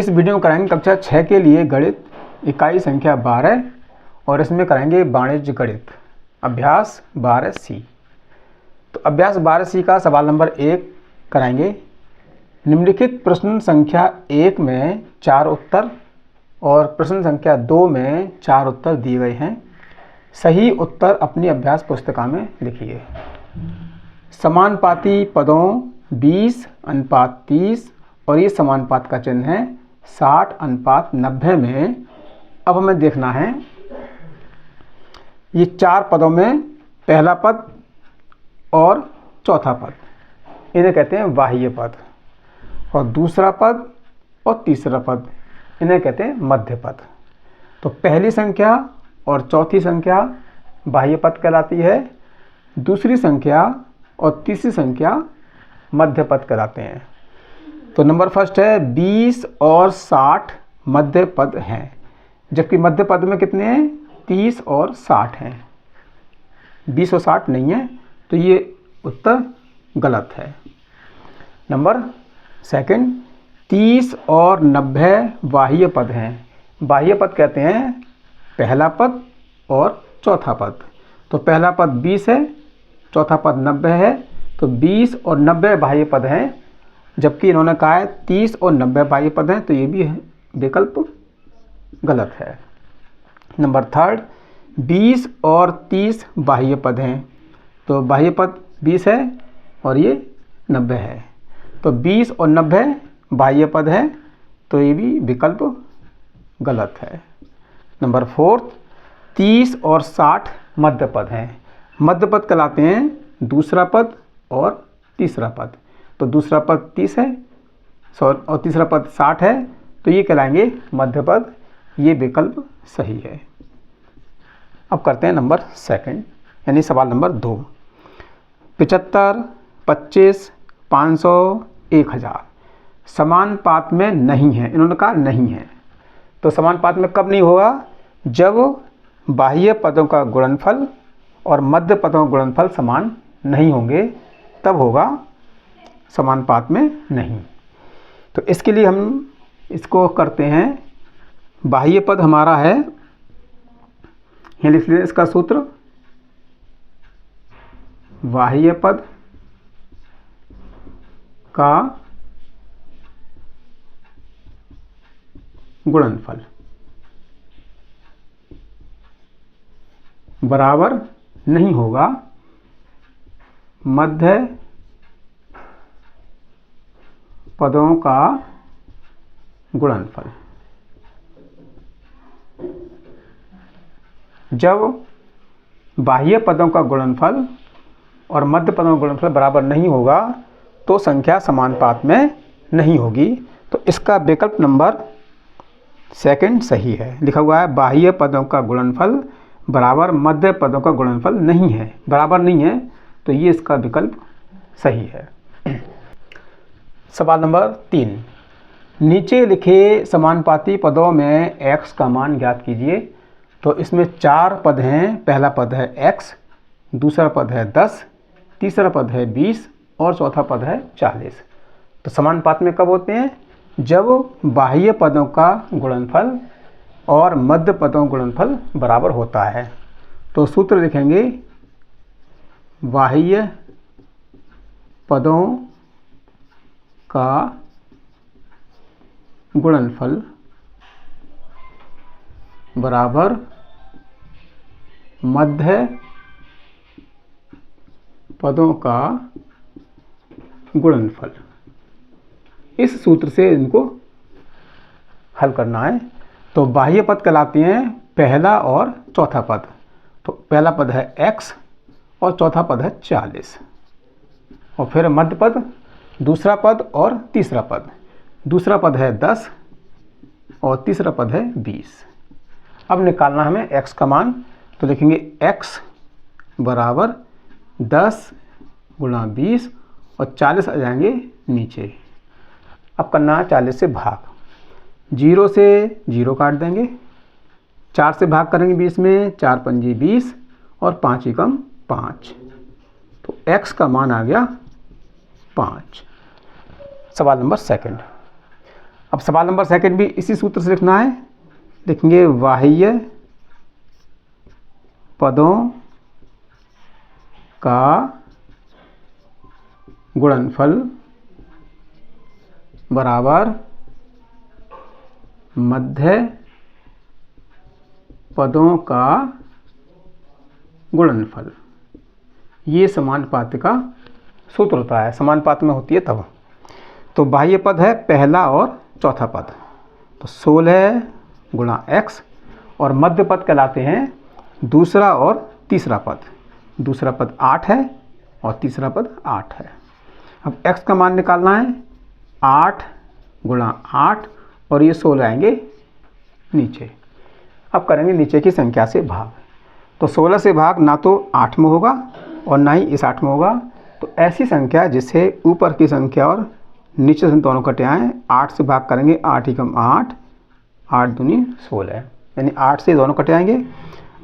इस वीडियो में कराएंगे कक्षा 6 के लिए गणित इकाई संख्या 12 और इसमें कराएंगे वाणिज्य गणित अभ्यास 12C। तो अभ्यास 12C का सवाल नंबर 1 कराएंगे। निम्नलिखित प्रश्न संख्या 1 में 4 उत्तर और प्रश्न संख्या 2 में 4 उत्तर दिए गए हैं। सही उत्तर अपनी अभ्यास पुस्तिका में लिखिए। समानुपाती पदों 20:30 और ये समानुपात का चिन्ह है 60:90 में अब हमें देखना है ये 4 पदों में पहला पद और चौथा पद, इन्हें कहते हैं बाह्य पद, और दूसरा पद और तीसरा पद इन्हें कहते हैं मध्य पद। तो पहली संख्या और चौथी संख्या बाह्य पद कहलाती है, दूसरी संख्या और तीसरी संख्या मध्य पद कहलाते हैं। तो नंबर फर्स्ट है 20 और 60 मध्य पद हैं, जबकि मध्य पद में कितने हैं 30 और 60 हैं, 20 और 60 नहीं है, तो ये उत्तर गलत है। नंबर सेकंड 30 और 90 बाह्य पद हैं। बाह्य पद कहते हैं पहला पद और चौथा पद। तो पहला पद 20 है, चौथा पद 90 है, तो 20 और 90 बाह्य पद हैं, जबकि इन्होंने कहा है 30 और 90 बाह्य पद हैं, तो ये भी विकल्प गलत है। नंबर थर्ड 20 और 30 बाह्य पद हैं। तो बाह्य पद 20 है और ये 90 है, तो 20 और 90 बाह्य पद है, तो ये भी विकल्प गलत है। नंबर फोर्थ 30 और 60 मध्य पद हैं। मध्य पद कहलाते हैं दूसरा पद और तीसरा पद। तो दूसरा पद 30 है और तीसरा पद 60 है, तो ये कहलाएंगे मध्य पद, ये विकल्प सही है। अब करते हैं नंबर सेकंड, यानी सवाल नंबर 2। 75, 25, 500, 1000 समानुपात में नहीं है। इन्होंने कहा नहीं है, तो समानुपात में कब नहीं होगा? जब बाह्य पदों का गुणनफल और मध्य पदों का गुणनफल समान नहीं होंगे, तब होगा समानुपात में नहीं। तो इसके लिए हम इसको करते हैं, बाह्य पद हमारा है, यहाँ लिख लीजिए इसका सूत्र, बाह्य पद का गुणनफल बराबर नहीं होगा मध्य पदों का गुणनफल। जब बाह्य पदों का गुणनफल और मध्य पदों का गुणनफल बराबर नहीं होगा तो संख्या समानुपात में नहीं होगी। तो इसका विकल्प नंबर सेकंड सही है। लिखा हुआ है बाह्य पदों का गुणनफल बराबर मध्य पदों का गुणनफल नहीं है, बराबर नहीं है, तो ये इसका विकल्प सही है। सवाल नंबर 3, नीचे लिखे समानुपाती पदों में x का मान ज्ञात कीजिए। तो इसमें 4 पद हैं। पहला पद है x, दूसरा पद है 10, तीसरा पद है 20 और चौथा पद है 40। तो समानुपात में कब होते हैं? जब बाह्य पदों का गुणनफल और मध्य पदों का गुणनफल बराबर होता है। तो सूत्र लिखेंगे बाह्य पदों का गुणनफल बराबर मध्य पदों का गुणनफल। इस सूत्र से इनको हल करना है। तो बाह्य पद कहलाते हैं पहला और चौथा पद। तो पहला पद है x और चौथा पद है 40, और फिर मध्य पद दूसरा पद और तीसरा पद। दूसरा पद है 10 और तीसरा पद है 20। अब निकालना हमें x का मान। तो लिखेंगे x बराबर 10 गुणा 20 और 40 आ जाएंगे नीचे। अब करना है 40 से भाग, 0 से 0 काट देंगे, 4 से भाग करेंगे 20 में, 4 पंजी 20 और 5 एकम 5। तो x का मान आ गया 5। सवाल नंबर सेकंड। अब सवाल नंबर सेकंड भी इसी सूत्र से लिखना है। लिखेंगे बाह्य पदों का गुणनफल बराबर मध्य पदों का गुणनफल। ये समानुपात का सूत्र होता है, समानुपात में होती है तब। तो बाह्य पद है पहला और चौथा पद, तो 16 गुणा x, और मध्य पद कहलाते हैं दूसरा और तीसरा पद। दूसरा पद 8 है और तीसरा पद 8 है। अब x का मान निकालना है, 8 गुणा 8, और ये 16 आएंगे नीचे। अब करेंगे नीचे की संख्या से भाग। तो 16 से भाग ना तो 8 में होगा और ना ही इस 8 में होगा। तो ऐसी संख्या जिससे ऊपर की संख्या और नीचे से दोनों कटे आएँ, 8 से भाग करेंगे 8 एकम 8, 8 दूनी 16, यानी 8 से दोनों कटे आएंगे।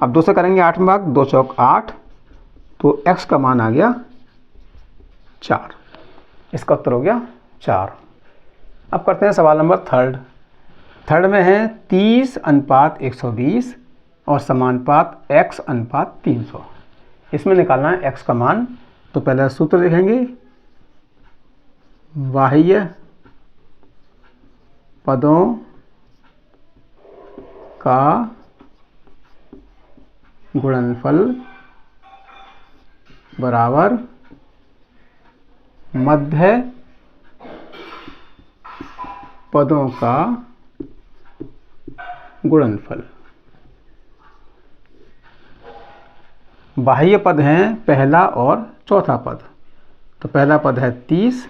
अब 2 से करेंगे 8 में भाग, 2 चौक 8, तो x का मान आ गया 4। इसका उत्तर हो गया 4। अब करते हैं सवाल नंबर थर्ड। थर्ड में है 30:120 और समानुपात x:300। इसमें निकालना है x का मान। तो पहले सूत्र लिखेंगे, बाह्य पदों का गुणनफल बराबर मध्य पदों का गुणनफल। बाह्य पद हैं पहला और चौथा पद। तो पहला पद है 30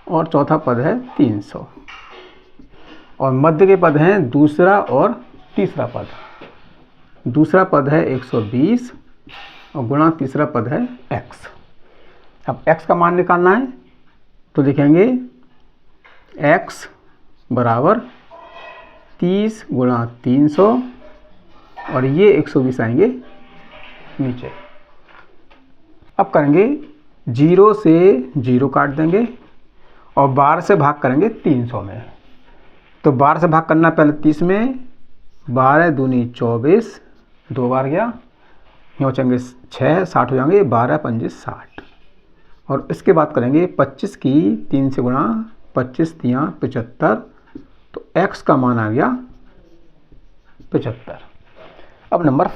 और चौथा पद है 300, और मध्य के पद हैं दूसरा और तीसरा पद। दूसरा पद है 120 और गुणा तीसरा पद है x। अब x का मान निकालना है, तो लिखेंगे x बराबर 30 गुणा 300, और ये 120 आएंगे नीचे। अब करेंगे 0 से 0 काट देंगे और 12 से भाग करेंगे 300 में। तो 12 से भाग करना पहले 30 में, 12 दूनी 24, 2 बार गया, यहाँ बचेंगे 6, 60 हो जाएंगे, 12 पंजे 60। और इसके बाद करेंगे 25 की 3 से गुणा, 25 तियाँ 75, तो x का मान आ गया 75। अब नंबर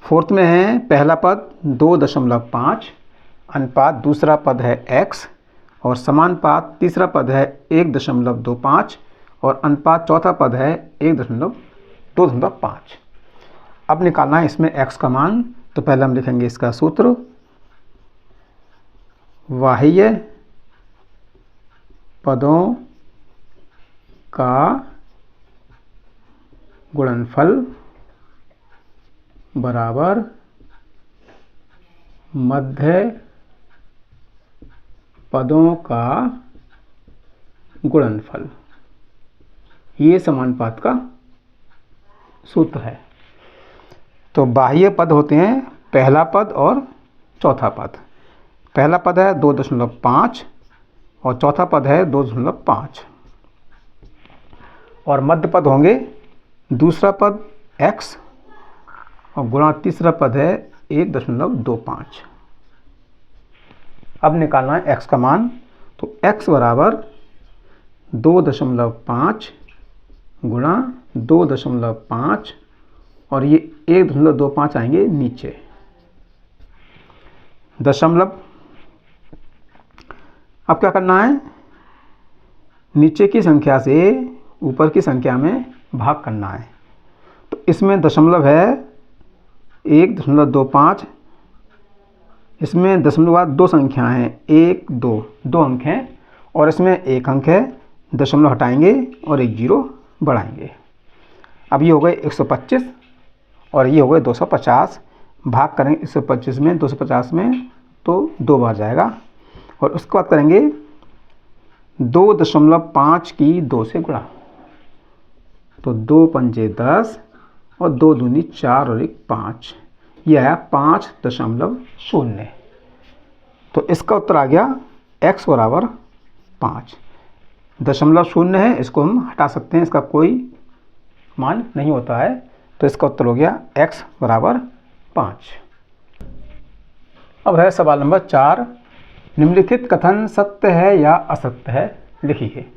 फोर्थ में है पहला पद 2.5 अनुपात दूसरा पद है x, और समानुपात तीसरा पद है 1.25, और अनुपात चौथा पद है 1.25। अब निकालना है इसमें x का मान। तो पहले हम लिखेंगे इसका सूत्र, बाह्य पदों का गुणनफल बराबर मध्य पदों का गुणनफल। ये समानुपात का सूत्र है। तो बाह्य पद होते हैं पहला पद और चौथा पद। पहला पद है 2.5 और चौथा पद है 2.5, और मध्य पद होंगे दूसरा पद x और गुणा तीसरा पद है 1.25। अब निकालना है x का मान। तो x बराबर 2.5 गुणा 2.5, और ये 1.25 आएंगे नीचे, दशमलव। अब क्या करना है, नीचे की संख्या से ऊपर की संख्या में भाग करना है। तो इसमें दशमलव है 1.25, इसमें दशमलव बाद 2 संख्याएं हैं, 1 2, 2 अंक हैं, और इसमें 1 अंक है। दशमलव हटाएंगे और 1 0 बढ़ाएंगे। अब ये हो गए 125 और ये हो गए 250। भाग करेंगे 125 में 250 में, तो 2 बार जाएगा, और उसके बाद करेंगे 2.5 की 2 से गुणा, तो 2 पंजे 10 और 2 दूनी 4 और 1 5, यह आया 5.0। तो इसका उत्तर आ गया x बराबर 5। दशमलव शून्य है, इसको हम हटा सकते हैं, इसका कोई मान नहीं होता है। तो इसका उत्तर हो गया x बराबर 5। अब है सवाल नंबर 4, निम्नलिखित कथन सत्य है या असत्य है, लिखिए।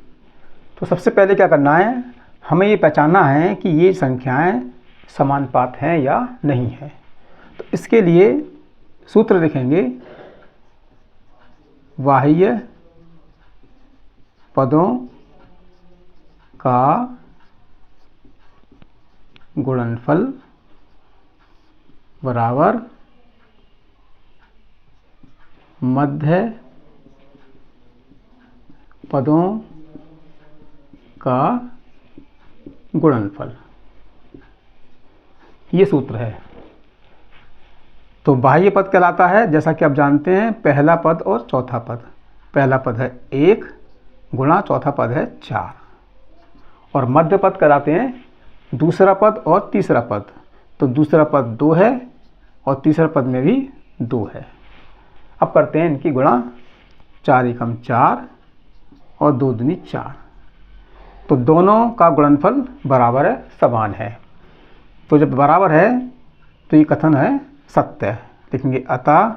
तो सबसे पहले क्या करना है, हमें ये पहचानना है कि ये संख्याएं समानुपात हैं या नहीं है। तो इसके लिए सूत्र लिखेंगे, बाह्य पदों का गुणनफल बराबर मध्य पदों का गुणनफल, ये सूत्र है। तो बाह्य पद कहलाता है, जैसा कि आप जानते हैं, पहला पद और चौथा पद। पहला पद है 1 गुणा चौथा पद है 4, और मध्य पद कहलाते हैं दूसरा पद और तीसरा पद। तो दूसरा पद 2 है और तीसरा पद में भी 2 है। अब करते हैं इनकी गुणा, 4 एकम 4 और 2 दूनी 4। तो दोनों का गुणनफल बराबर है, समान है। तो जब बराबर है तो ये कथन है सत्य है। लिखेंगे अतः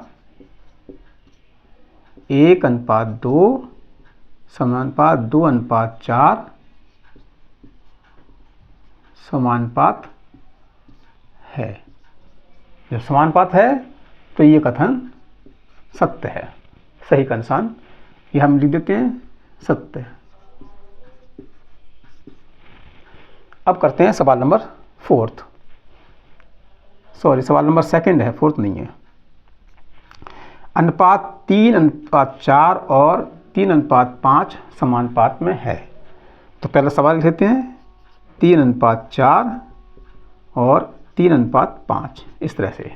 1:2 समानुपात 2:4 समानुपात है। जब समानुपात है तो ये कथन सत्य है, सही का निशान ये हम लिख देते हैं सत्य। अब करते हैं सवाल नंबर 4, सवाल नंबर 2 है, 4 नहीं है। अनुपात 3:4 और 3:5 समानुपात में है। तो पहला सवाल लेते हैं 3:4 और 3:5, इस तरह से।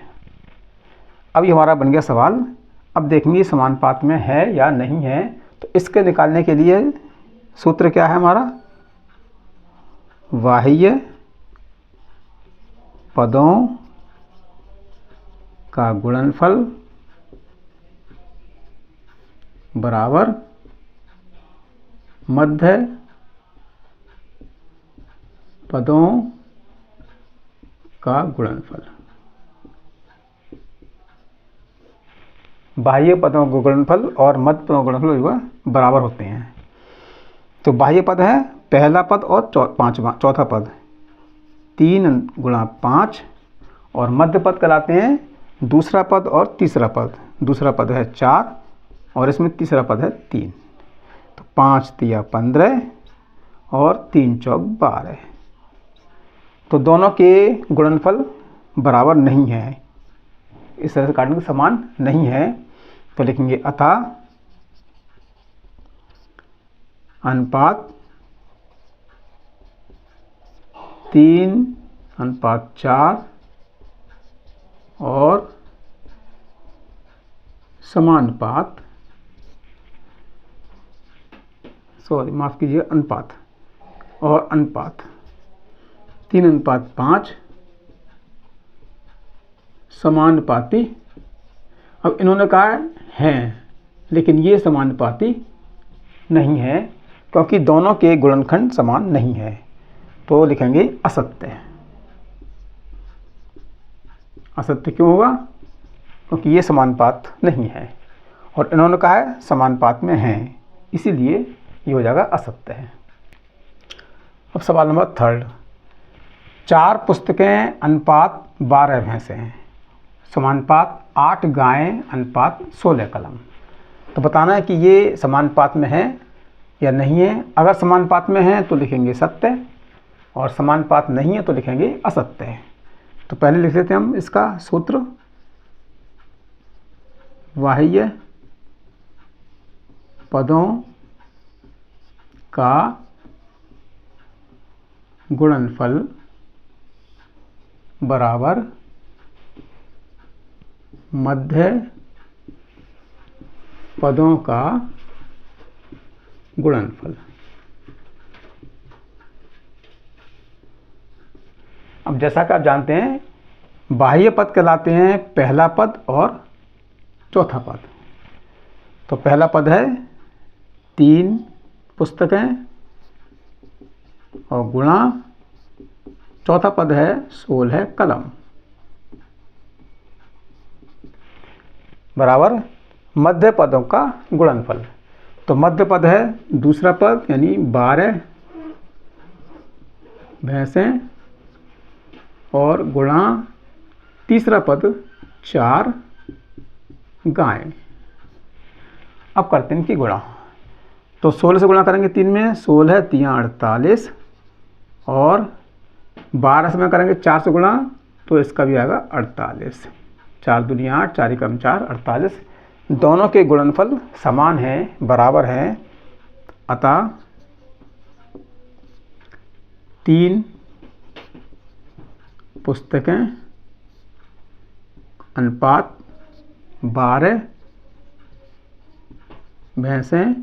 अब ये हमारा बन गया सवाल। अब देखेंगे समानुपात में है या नहीं है। तो इसके निकालने के लिए सूत्र क्या है हमारा, बाह्य पदों का गुणनफल बराबर मध्य पदों का गुणनफल। बाह्य पदों का गुणनफल और मध्य पदों का गुणनफल बराबर होते हैं। तो बाह्य पद है पहला पद और चौथा पद, 3 गुणा 5, और मध्य पद कहलाते हैं दूसरा पद और तीसरा पद। दूसरा पद है 4 और इसमें तीसरा पद है 3। तो 5 तिया 15 और 3 चौक 12। तो दोनों के गुणनफल बराबर नहीं है, इस तरह से काटने के समान नहीं है। तो लिखेंगे अतः अनुपात 3:4 और समानुपात, माफ कीजिए, अनुपात और अनुपात 3:5 समानुपाती। अब इन्होंने कहा है, लेकिन ये समानुपाती नहीं है क्योंकि दोनों के गुणनखंड समान नहीं है। तो लिखेंगे असत्य। असत्य क्यों होगा, क्योंकि ये समानुपात नहीं है और इन्होंने कहा है समानुपात में हैं, इसीलिए ये हो जाएगा असत्य है। अब सवाल नंबर 3, 4 पुस्तकें अनुपात 12 भैंसे हैं, समानुपात 8 गायें अनुपात 16 कलम। तो बताना है कि ये समानुपात में है या नहीं है। अगर समानुपात में है तो लिखेंगे सत्य, और समानुपात नहीं है तो लिखेंगे असत्य है। तो पहले लिख लेते हैं हम इसका सूत्र, बाह्य पदों का गुणनफल बराबर मध्य पदों का गुणनफल। अब जैसा कि आप जानते हैं बाह्य पद कहलाते हैं पहला पद और चौथा पद। तो पहला पद है 3 पुस्तकें और गुणा चौथा पद है सोल है कलम बराबर मध्य पदों का गुणनफल। तो मध्य पद है दूसरा पद यानी 12 भैंसें और गुणा तीसरा पद 4 गायें। अब करते हैं इनकी गुणा। तो 16 से गुणा करेंगे 3 में, 16 है 3 48 और 12 से में करेंगे 4 से गुणा तो इसका भी आएगा 48। 4 दूनी 8, 4 एकम 4, 48। दोनों के गुणनफल समान हैं, बराबर हैं, अतः 3 पुस्तकें अनुपात 12 भैंसें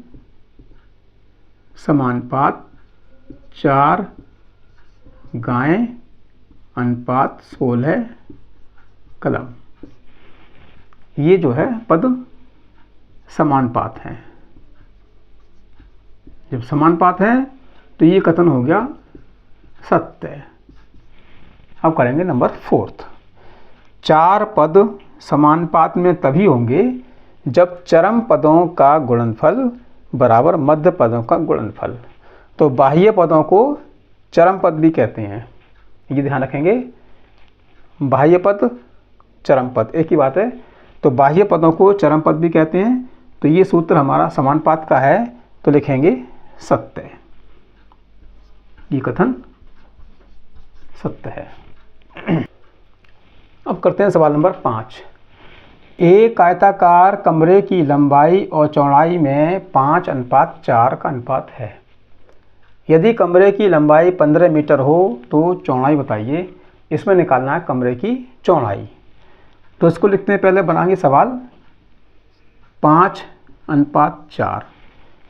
समानुपात 4 गायें अनुपात 16 कलम। ये जो है पद समानुपात हैं। जब समानुपात है तो ये कथन हो गया सत्य। अब करेंगे नंबर 4। 4 पद समानुपात में तभी होंगे जब चरम पदों का गुणनफल बराबर मध्य पदों का गुणनफल। तो बाह्य पदों को चरम पद भी कहते हैं, ये ध्यान रखेंगे। बाह्य पद चरम पद एक ही बात है। तो बाह्य पदों को चरम पद भी कहते हैं। तो ये सूत्र हमारा समानुपात का है, तो लिखेंगे सत्य। ये कथन सत्य है। अब करते हैं सवाल नंबर 5। एक आयताकार कमरे की लंबाई और चौड़ाई में 5:4 का अनुपात है। यदि कमरे की लंबाई 15 मीटर हो तो चौड़ाई बताइए। इसमें निकालना है कमरे की चौड़ाई। तो इसको लिखते हैं, पहले बनाएंगे सवाल। 5:4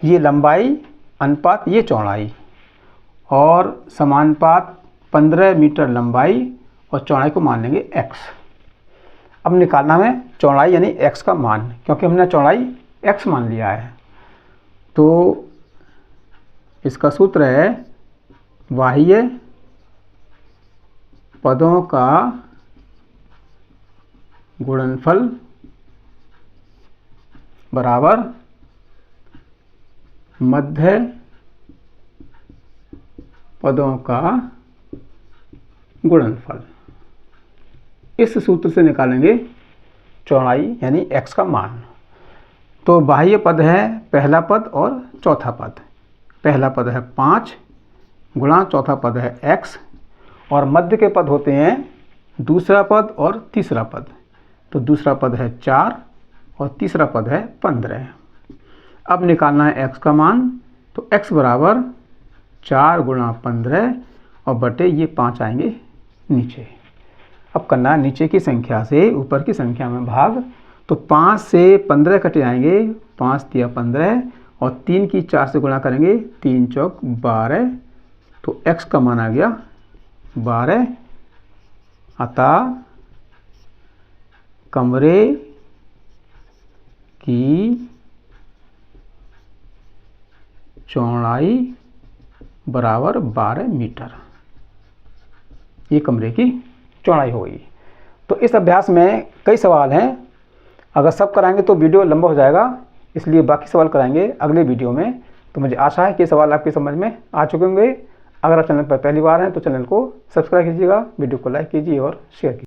ये लंबाई अनुपात ये चौड़ाई और समानुपात 15 मीटर लंबाई और चौड़ाई को मान लेंगे x। अब निकालना है चौड़ाई यानी x का मान, क्योंकि हमने चौड़ाई x मान लिया है। तो इसका सूत्र है बाह्य पदों का गुणनफल बराबर मध्य पदों का गुणनफल। इस सूत्र से निकालेंगे चौड़ाई यानी x का मान। तो बाह्य पद है पहला पद और चौथा पद। पहला पद है 5 गुणा चौथा पद है x और मध्य के पद होते हैं दूसरा पद और तीसरा पद। तो दूसरा पद है 4 और तीसरा पद है 15। अब निकालना है x का मान। तो x बराबर 4 गुणा 15 और बटे ये 5 आएंगे नीचे। अब करना है नीचे की संख्या से ऊपर की संख्या में भाग। तो 5 से 15 कटे आएंगे, 5 तिया 15 और 3 की 4 से गुणा करेंगे, 3 चौक 12। तो x का मान आ गया 12। अतः कमरे की चौड़ाई बराबर 12 मीटर। ये कमरे की चौड़ाई होगी। तो इस अभ्यास में कई सवाल हैं। अगर सब कराएंगे तो वीडियो लंबा हो जाएगा, इसलिए बाकी सवाल कराएंगे अगले वीडियो में। तो मुझे आशा है कि सवाल आपकी समझ में आ चुके होंगे। अगर आप चैनल पर पहली बार हैं तो चैनल को सब्सक्राइब कीजिएगा, वीडियो को लाइक कीजिए और शेयर कीजिए।